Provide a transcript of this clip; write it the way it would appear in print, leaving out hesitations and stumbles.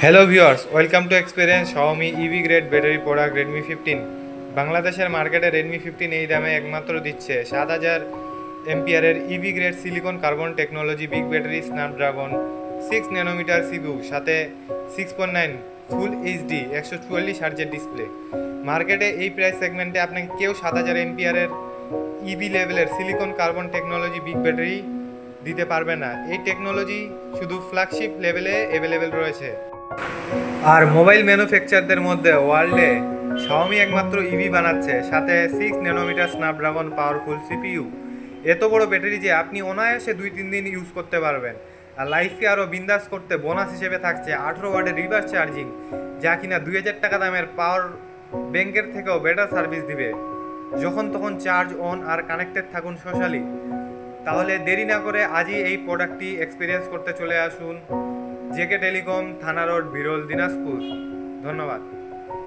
Hello viewers, welcome to experience Xiaomi EV grade battery product Redmi 15। বাংলাদেশের মার্কেটে Redmi 15 এই দামে একমাত্র দিচ্ছে 7000 এমপিয়ারের EV grade silicon carbon technology big battery Snapdragon 6 nanometre CPU সাথে 6.9 ফুল এইচডি 144 হার্জের ডিসপ্লে। মার্কেটে এই প্রাইস সেগমেন্টে আপনাকে কেউ 7000 এমপিয়ারের ইভি লেভেলের silicon carbon technology big battery দিতে পারবে না। এই টেকনোলজি শুধু ফ্ল্যাগশিপ লেভেলে অ্যাভেলেবেল রয়েছে। আর মোবাইল ম্যানুফ্যাকচারদের মধ্যে ওয়ার্ল্ডে শাওমি একমাত্র ইভি বানাচ্ছে, সাথে 6 ন্যানোমিটার স্ন্যাপড্রাগন পাওয়ারফুল সিপিইউ। এত বড় ব্যাটারি যে আপনি অনায়াসে 2-3 দিন ইউজ করতে পারবেন। আর লাইফকে আরও বিন্দাস করতে বোনাস হিসেবে থাকছে 18 ওয়াটের রিভার্স চার্জিং, যা কিনা 2000 টাকা দামের পাওয়ার ব্যাংকের থেকেও বেটার সার্ভিস দিবে। যখন তখন চার্জ অন আর কানেক্টেড থাকুন সোশ্যালি। তাহলে দেরি না করে আজই এই প্রোডাক্টটি এক্সপিরিয়েন্স করতে চলে আসুন জেকে টেলিকম, থানা রোড, বিরল, দিনাজপুর। ধন্যবাদ।